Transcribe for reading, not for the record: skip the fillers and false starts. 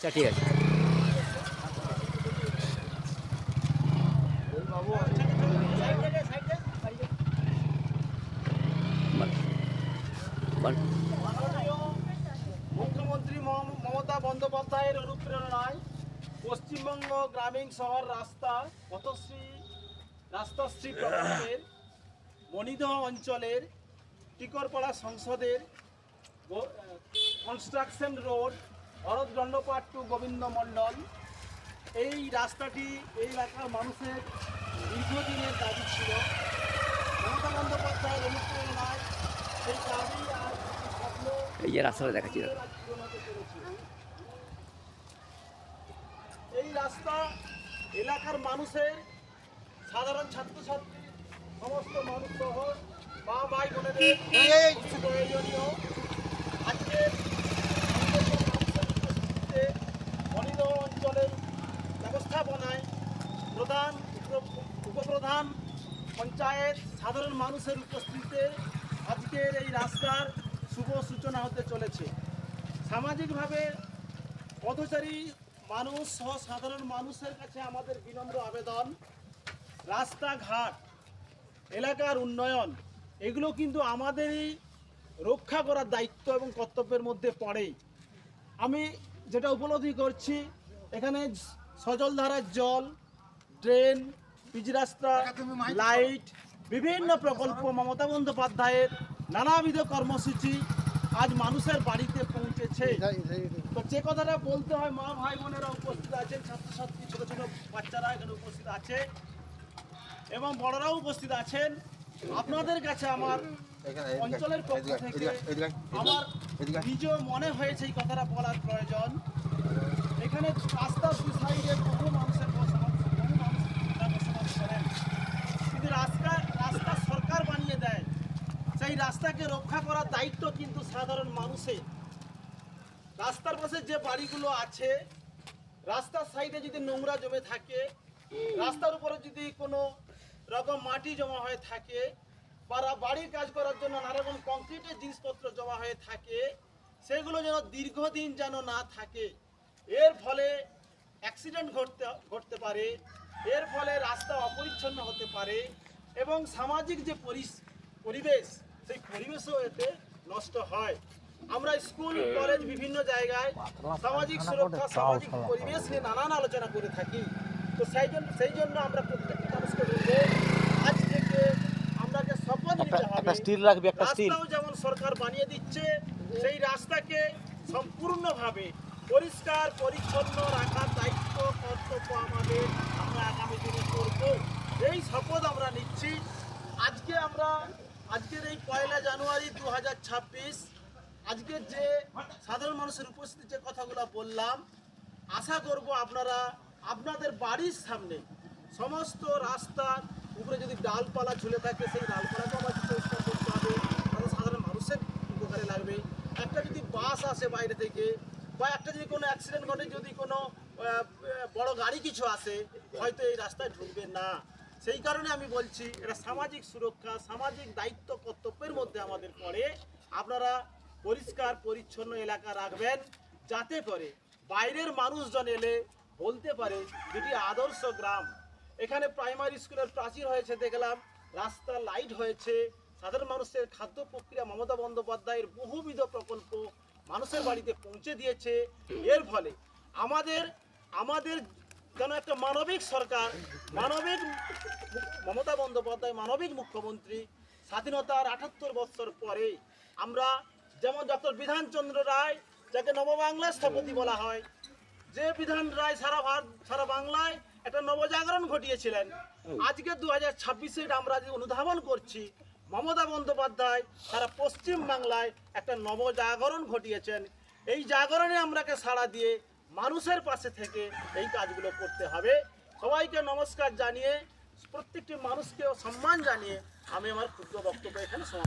আচ্ছা ঠিক আছে। মাননীয় মুখ্যমন্ত্রী মমতা বন্দ্যোপাধ্যায়ের অনুপ্রেরণায় পশ্চিমবঙ্গ গ্রামীণ শহর রাস্তাশ্রী প্রকল্পের মণিদহ অঞ্চলের টিকরপাড়া সংসদের construction road Bharat Dandapat to Gobinda Mandal, এই রাস্তাটি এই এলাকার মানুষের দীর্ঘদিনের দাবি ছিল। মমতা বন্দ্যোপাধ্যায়ের অনুপ্রেরণায় সেই দাবি আর স্বপ্ন এই যে রাস্তাটা দেখাচ্ছি দাদা। পূরণ হতে চলেছে। এই রাস্তা এলাকার মানুষের, সাধারণ ছাত্রছাত্রী, সমস্ত মানুষ সহ মা ভাই বোনেদের প্রয়োজনীয়। আজকে মণিদহ অঞ্চলের ব্যবস্থাপনায় প্রধান, উপপ্রধান, পঞ্চায়েত, সাধারণ মানুষের উপস্থিতিতে আজকের এই রাস্তার শুভ সূচনা হতে চলেছে। সামাজিকভাবে পথচারী মানুষ সহ সাধারণ মানুষের কাছে আমাদের বিনম্র আবেদন, রাস্তাঘাট, এলাকার উন্নয়ন এগুলো কিন্তু আমাদেরই রক্ষা করার দায়িত্ব এবং কর্তব্যের মধ্যে পড়ে। আমি যেটা উপলব্ধি করছি, এখানে সজলধারার জল, ড্রেন, পিচ রাস্তা, লাইট, বিভিন্ন প্রকল্প, মমতা বন্দ্যোপাধ্যায়ের নানাবিধ কর্মসূচি আজ মানুষের বাড়িতে পৌঁছেছে। তো যে কথাটা বলতে হয়, মা ভাই বোনেরা উপস্থিত আছেন, ছাত্রছাত্রী, ছোট ছোট বাচ্চারা এখানে উপস্থিত আছে এবং বড়রাও উপস্থিত আছেন। আপনাদের কাছে আমার অঞ্চলের পক্ষ থেকে আমার নিজ মনে হয়েছে এই কথাটা বলার প্রয়োজন। এখানে রাস্তার দুই সাইডে বহু মানুষের বসবাস করেন, কিন্তু রাস্তা সরকার বানিয়ে দেয়, সেই রাস্তাকে রক্ষা করার দায়িত্ব কিন্তু সাধারণ মানুষের। রাস্তার পাশে যে বাড়িগুলো আছে, রাস্তার সাইডে যদি নোংরা জমে থাকে, রাস্তার উপরে যদি কোনো রকম মাটি জমা হয়ে থাকে, বা বাড়ির কাজ করার জন্য নানা রকম কংক্রিটের জিনিসপত্র জমা হয়ে থাকে, সেগুলো যেন দীর্ঘদিন যেন না থাকে। এর ফলে অ্যাক্সিডেন্ট ঘটতে পারে, এর ফলে রাস্তা অপরিচ্ছন্ন হতে পারে এবং সামাজিক যে পরিবেশ, সেই পরিবেশও এতে নষ্ট হয়। আমরা স্কুল, কলেজ, বিভিন্ন জায়গায় সামাজিক সুরক্ষা, সামাজিক পরিবেশ নিয়ে নানান আলোচনা করে থাকি। তো সেই জন্য আমরা প্রত্যেকটি মানুষকে বলবো, আজ থেকে আমরা যে শপথ নিতে হবে, রাস্তাও যেমন সরকার বানিয়ে দিচ্ছে, সেই রাস্তাকে সম্পূর্ণভাবে পরিষ্কার পরিচ্ছন্ন রাখার দায়িত্ব, কর্তব্য আমাদের, আমরা আগামী দিনে করব, এই শপথ আমরা নিচ্ছি। আজকের এই 1 জানুয়ারি 2026, আজকের যে সাধারণ মানুষের উপস্থিতি যে কথাগুলো বললাম, আশা করব আপনারা আপনাদের বাড়ির সামনে সমস্ত রাস্তার উপরে যদি ডালপালা ঝুলে থাকে, সেই ডালপালাকে আবার পরিষ্কার করতে হবে, তাহলে সাধারণ মানুষের উপকারে লাগবে। একটা যদি বাস আসে বাইরে থেকে, বা একটা যদি কোনো অ্যাক্সিডেন্ট ঘটে, যদি কোনো বড় গাড়ি কিছু আসে, হয়তো এই রাস্তায় ঢুকবে না। সেই কারণে আমি বলছি, এটা সামাজিক সুরক্ষা, সামাজিক দায়িত্ব, কর্তব্যের মধ্যে আমাদের পড়ে। আপনারা পরিষ্কার পরিচ্ছন্ন এলাকা রাখবেন, যাতে করে বাইরের মানুষজন এলে বলতে পারে যেটি আদর্শ গ্রাম। এখানে প্রাইমারি স্কুলের প্রাচীর হয়েছে দেখলাম, রাস্তা লাইট হয়েছে, সাধারণ মানুষের খাদ্য প্রক্রিয়া মমতা বন্দ্যোপাধ্যায়ের বহুবিধ প্রকল্প মানুষের বাড়িতে পৌঁছে দিয়েছে। এর ফলে আমাদের যেন একটা মানবিক সরকার, মানবিক মমতা বন্দ্যোপাধ্যায়, মানবিক মুখ্যমন্ত্রী, স্বাধীনতার 78 বছর পরে আমরা যেমন ডক্টর বিধানচন্দ্র রায়, যাকে নববাংলার স্থপতি বলা হয়, যে বিধান রায় সারা বাংলায় একটা নবজাগরণ ঘটিয়েছিলেন, আজকে 2026-এ আমরা যে অনুধাবন করছি, মমতা বন্দ্যোপাধ্যায় সারা পশ্চিম বাংলায় একটা নবজাগরণ ঘটিয়েছেন। এই জাগরণে আমরাকে সাড়া দিয়ে মানুষের পাশে থেকে এই কাজগুলো করতে হবে। সবাইকে নমস্কার জানিয়ে, প্রত্যেকটি মানুষকে সম্মান জানিয়ে আমি আমার ক্ষুদ্র বক্তব্য এখানে সমাপ্ত